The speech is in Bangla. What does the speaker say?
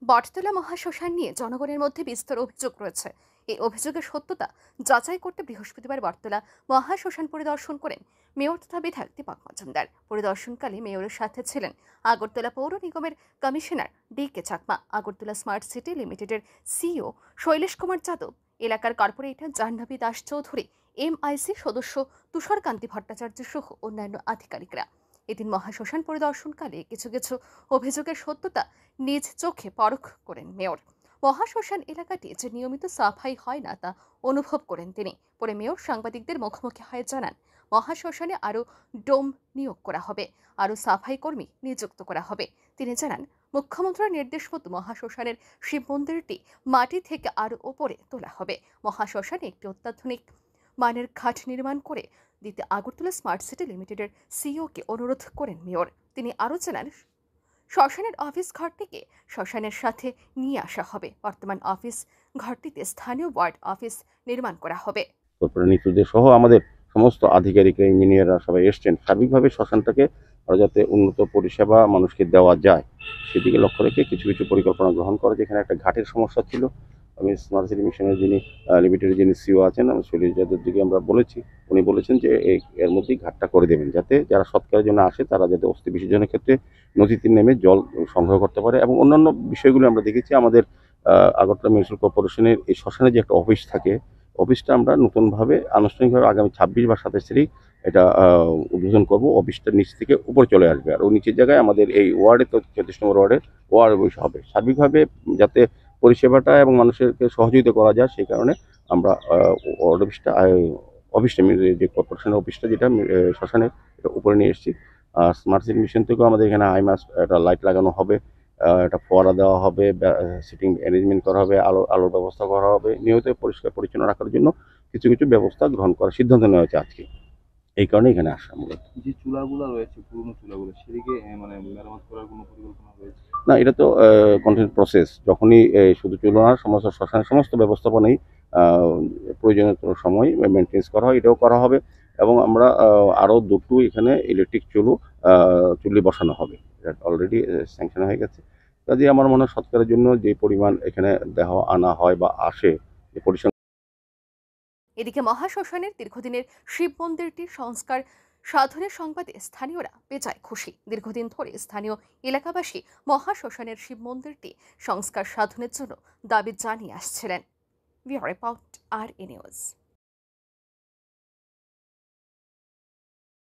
বটতলা মহাশ্মশান নিয়ে জনগণের মধ্যে বিস্তর অভিযোগ রয়েছে। এই অভিযোগের সত্যতা যাচাই করতে বৃহস্পতিবার বটতলা মহাশ্মশান পরিদর্শন করেন মেয়র তথা বিধায়ক দীপক মজুমদার। পরিদর্শনকালে মেয়রের সাথে ছিলেন আগরতলা পৌর নিগমের commissioner DK Chakma, Agartala smart city লিমিটেডের সিইও শৈলেশ কুমার যাদব, এলাকার কর্পোরেটর জাহ্নবী দাস চৌধুরী, এমআইসি সদস্য তুষারকান্তি ভট্টাচার্য সহ অন্যান্য আধিকারিকরা। এদিন মহাশ্মশান পরিদর্শনকালে কিছু কিছু অভিযোগের সত্যতা নিজ চোখে পরখ করেন মেয়র। মহাশ্মশান এলাকাটি যে নিয়মিত সাফাই হয় না তা অনুভব করেন তিনি। পরে মেয়র সাংবাদিকদের মুখোমুখি হয়ে জানান, মহাশ্মশানে আরও ডোম নিয়োগ করা হবে, আরও সাফাই কর্মী নিযুক্ত করা হবে। তিনি জানান, মুখ্যমন্ত্রীর নির্দেশ মতো মহাশ্মশানের শিব মন্দিরটি মাটি থেকে আরও ওপরে তোলা হবে। মহাশ্মশানে একটি অত্যাধুনিক মানের ঘাট নির্মাণ করে দিতে আগরতলা স্মার্ট সিটি লিমিটেডের সিইওকে অনুরোধ করেন মেয়র। তিনি আরও জানান, শ্মশানের অফিস ঘরটিকে শ্মশানের সাথে নিয়ে আসা হবে। বর্তমান অফিস ঘরটিতে স্থানীয় ওয়ার্ড অফিস নির্মাণ করা হবে। কর্পোরেটরদের সহ আমাদের সমস্ত আধিকারিকরা, ইঞ্জিনিয়াররা সবাই এসছেন। সার্বিকভাবে শ্মশানটাকে যাতে উন্নত পরিষেবা মানুষকে দেওয়া যায় সেদিকে লক্ষ্য রেখে কিছু কিছু পরিকল্পনা গ্রহণ করা। যেখানে একটা ঘাটের সমস্যা ছিল, আমি স্মার্ট সিটি মিশনের যিনি লিমিটেডের যিনি সিইও আছেন, আমি শৈলেশ যাদব দিকে আমরা বলেছি, উনি বলেছেন যে এর মধ্যেই ঘাটটা করে দেবেন, যাতে যারা সৎকারের জন্য আসে তারা যাতে অস্থি বিসর্জনের ক্ষেত্রে নদীতে নেমে জল সংগ্রহ করতে পারে। এবং অন্যান্য বিষয়গুলো আমরা দেখেছি আমাদের আগরতলা মিউনিসিপাল কর্পোরেশনের এই শ্মশানে যে একটা অফিস থাকে, অফিসটা আমরা নতুনভাবে আনুষ্ঠানিকভাবে আগামী 26 বা 27 তারিখ এটা উদ্বোধন করব। অফিসটা নিচ থেকে উপরে চলে আসবে, আর ওই নিচের জায়গায় আমাদের এই ওয়ার্ডে, তো 34 নম্বর ওয়ার্ড অফিস হবে। সার্বিকভাবে যাতে পরিষেবাটা এবং মানুষেরকে সহযোগিতা করা যায়, সেই কারণে আমরা ওয়ার্ড অফিসটা যে কর্পোরেশনের অফিসটা যেটা শ্মশানের এটা উপরে নিয়ে এসেছি। স্মার্ট সিটি মিশন থেকেও আমাদের এখানে হাইমাস একটা লাইট লাগানো হবে, একটা ফোয়ারা দেওয়া হবে, সিটিং অ্যারেঞ্জমেন্ট করা হবে, আলোর ব্যবস্থা করা হবে। নিয়মিত পরিষ্কার পরিচ্ছন্ন রাখার জন্য কিছু কিছু ব্যবস্থা গ্রহণ করার সিদ্ধান্ত নেওয়া হয়েছে আজকে। এই কারণে এখানে আসা মূলত। যে চুলাগুলো রয়েছে, পুরনো চুলাগুলো, সেদিকে মানে মেরামত করার কোনো পরিকল্পনা রয়েছে? না, এটা তো কন্টিনিউ প্রসেস। যখনই শুধু চুলা না, সমস্ত শ্মশানের সমস্ত ব্যবস্থাপনাই প্রয়োজনীয় সময় মেনটেন্স করা হয়, এটাও করা হবে। এবং আমরা আরও দুটো এখানে ইলেকট্রিক চুল্লি বসানো হবে, এটা অলরেডি স্যাংশন হয়ে গেছে। কাজে আমার মনে হয় সৎকারের জন্য যে পরিমাণ এখানে দেওয়া আনা হয় বা আসে, যে পরিসংখ্যান। এদিকে মহাশ্মশানের দীর্ঘদিনের শিব মন্দিরটির সংস্কার সাধনের সংবাদে স্থানীয়রা বেজায় খুশি। দীর্ঘদিন ধরে স্থানীয় এলাকাবাসী মহাশ্মশানের শিব মন্দিরটি সংস্কার সাধনের জন্য দাবি জানিয়ে আসছিলেন। রিপোর্ট আর নিউজ।